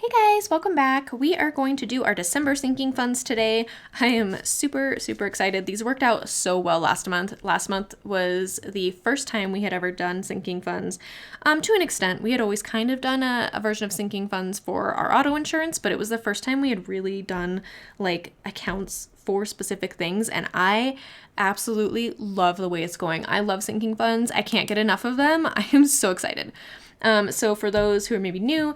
Hey guys, welcome back. We are going to do our December sinking funds today. I am super excited. These worked out so well last month. Last month was the first time we had ever done sinking funds. To an extent, we had always kind of done a version of sinking funds for our auto insurance, but it was the first time we had really done like accounts for specific things, and I absolutely love the way it's going. I love sinking funds. I can't get enough of them. I am so excited. So for those who are maybe new,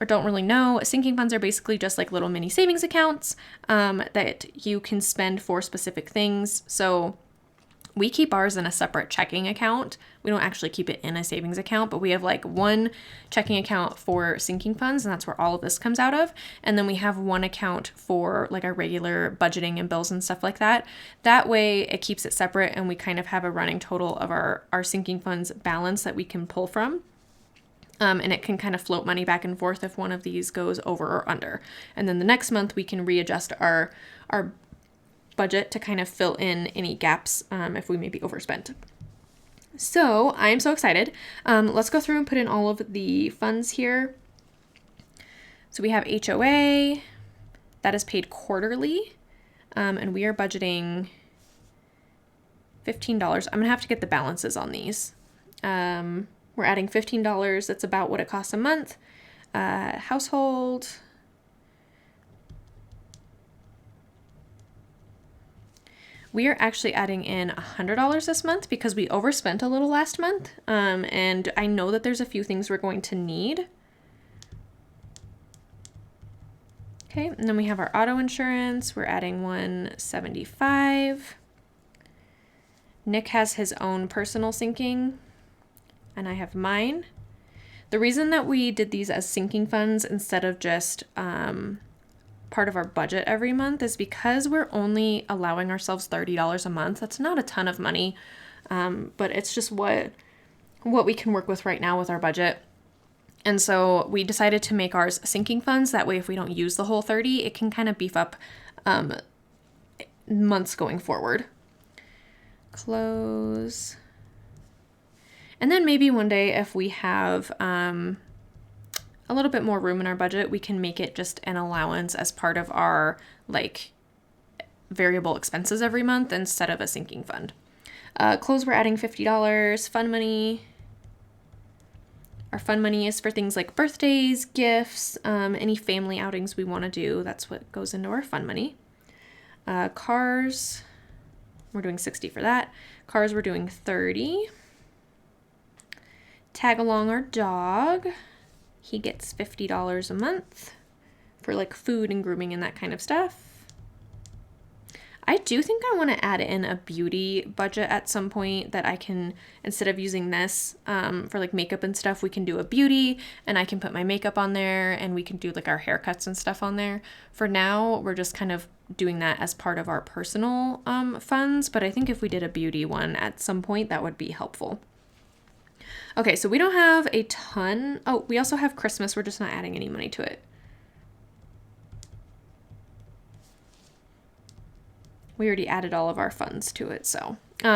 or don't really know, sinking funds are basically just like little mini savings accounts that you can spend for specific things. So we keep ours in a separate checking account. We don't actually keep it in a savings account, but we have like one checking account for sinking funds, and that's where all of this comes out of. And then we have one account for like our regular budgeting and bills and stuff like that. That way it keeps it separate, and we kind of have a running total of our sinking funds balance that we can pull from. And it can kind of float money back and forth if one of these goes over or under. And then the next month we can readjust our budget to kind of fill in any gaps if we may be overspent. So I'm so excited. Let's go through and put in all of the funds here. So we have HOA, that is paid quarterly, and we are budgeting $15. I'm gonna have to get the balances on these. We're adding $15. That's about what it costs a month. Household. We are actually adding in $100 this month because we overspent a little last month. And I know that there's a few things we're going to need. Okay, and then we have our auto insurance. We're adding $175. Nick has his own personal sinking, and I have mine. The reason that we did these as sinking funds instead of just part of our budget every month is because we're only allowing ourselves $30 a month. That's not a ton of money, but it's just what we can work with right now with our budget. And so we decided to make ours sinking funds. That way, if we don't use the whole 30, it can kind of beef up months going forward. Close. And then maybe one day if we have a little bit more room in our budget, we can make it just an allowance as part of our like variable expenses every month instead of a sinking fund. Clothes, we're adding $50. Fun money. Our fun money is for things like birthdays, gifts, any family outings we want to do. That's what goes into our fun money. Cars, we're doing 60 for that. Cars, we're doing 30. Tag along our dog. He gets $50 a month for like food and grooming and that kind of stuff. I do think I want to add in a beauty budget at some point that I can, instead of using this for like makeup and stuff, we can do a beauty and I can put my makeup on there and we can do like our haircuts and stuff on there. For now, we're just kind of doing that as part of our personal funds, but I think if we did a beauty one at some point, that would be helpful. Okay, so we don't have a ton. Oh, we also have Christmas. We're just not adding any money to it. We already added all of our funds to it, so. We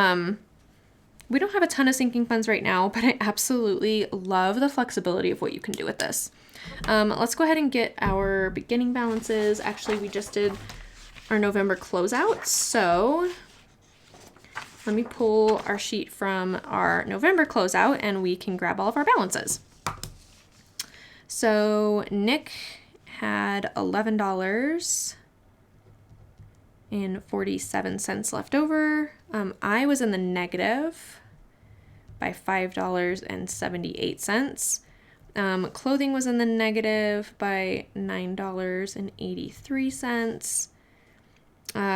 don't have a ton of sinking funds right now, but I absolutely love the flexibility of what you can do with this. Let's go ahead and get our beginning balances. Actually, we just did our November closeout, so let me pull our sheet from our November closeout and we can grab all of our balances. So Nick had $11.47 left over. I was in the negative by $5.78. Clothing was in the negative by $9.83.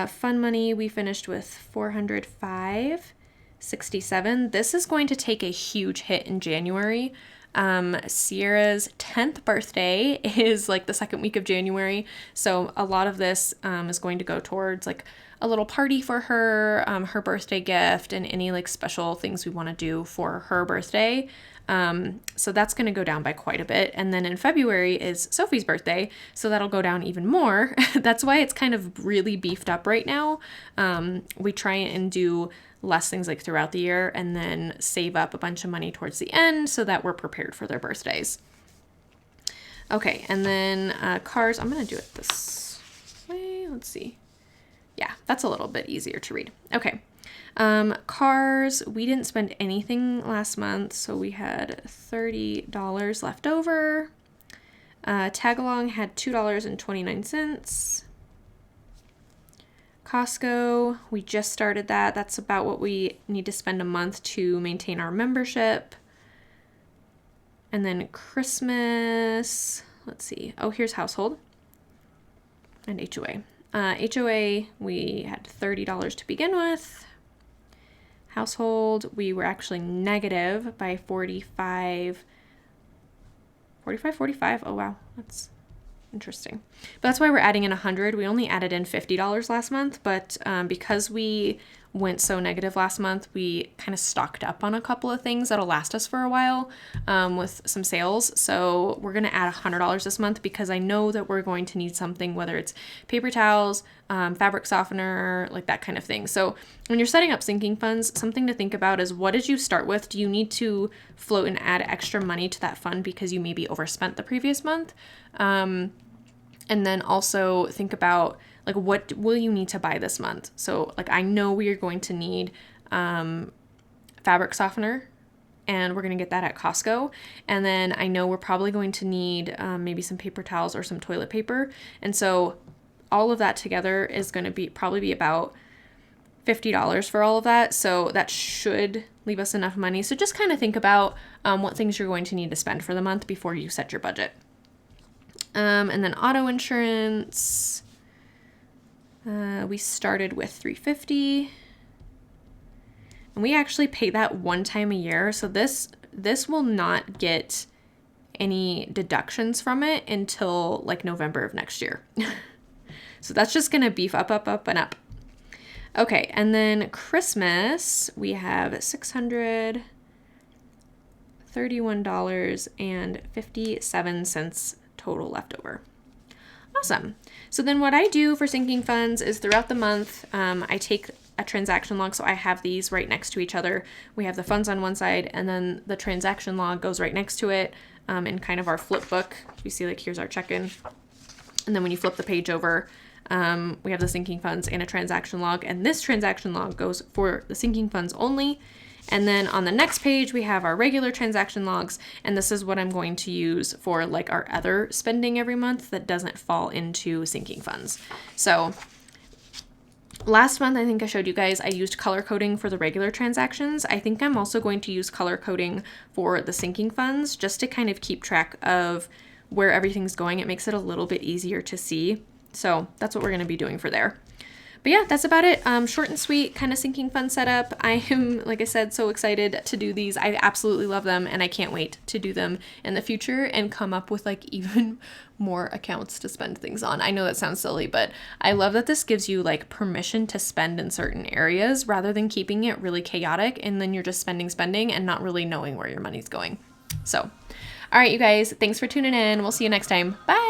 Fun money, we finished with $405.67. This is going to take a huge hit in January. Sierra's 10th birthday is like the second week of January. So a lot of this is going to go towards like a little party for her, her birthday gift, and any like special things we want to do for her birthday. So that's going to go down by quite a bit. And then in February is Sophie's birthday, so that'll go down even more. That's why it's kind of really beefed up right now. We try and do less things like throughout the year and then save up a bunch of money towards the end so that we're prepared for their birthdays. Okay, and then cars, I'm going to do it this way. Let's see. Yeah, that's a little bit easier to read. Okay. Cars, we didn't spend anything last month, so we had $30 left over. Tagalong had $2.29. Costco, we just started that. That's about what we need to spend a month to maintain our membership. And then Christmas, let's see. Oh, here's household and HOA. HOA, we had $30 to begin with. Household, we were actually negative by 45. Oh, wow. That's interesting. But that's why we're adding in 100. We only added in $50 last month, but because we went so negative last month, we kind of stocked up on a couple of things that'll last us for a while with some sales. So we're going to add $100 this month because I know that we're going to need something, whether it's paper towels, fabric softener, like that kind of thing. So when you're setting up sinking funds, something to think about is, what did you start with? Do you need to float and add extra money to that fund because you maybe overspent the previous month? And then also think about, like, what will you need to buy this month? So, like, I know we are going to need fabric softener, and we're going to get that at Costco. And then I know we're probably going to need maybe some paper towels or some toilet paper. And so all of that together is going to probably be about $50 for all of that. So that should leave us enough money. So just kind of think about what things you're going to need to spend for the month before you set your budget. And then auto insurance, we started with $350, and we actually pay that one time a year. So this will not get any deductions from it until like November of next year. So that's just going to beef up, and up. Okay. And then Christmas, we have $631.57 total left over. Awesome. So then what I do for sinking funds is throughout the month, I take a transaction log. So I have these right next to each other. We have the funds on one side, and then the transaction log goes right next to it in kind of our flip book. You see, like, here's our check-in. And then when you flip the page over, we have the sinking funds and a transaction log. And this transaction log goes for the sinking funds only. And then on the next page, we have our regular transaction logs, and this is what I'm going to use for like our other spending every month that doesn't fall into sinking funds. So last month, I think I showed you guys, I used color coding for the regular transactions. I think I'm also going to use color coding for the sinking funds just to kind of keep track of where everything's going. It makes it a little bit easier to see. So that's what we're going to be doing for there. But yeah, that's about it. Short and sweet kind of sinking fund setup. I am, like I said, so excited to do these. I absolutely love them, and I can't wait to do them in the future and come up with like even more accounts to spend things on. I know that sounds silly, but I love that this gives you like permission to spend in certain areas rather than keeping it really chaotic and then you're just spending and not really knowing where your money's going. So, all right, you guys, thanks for tuning in. We'll see you next time. Bye.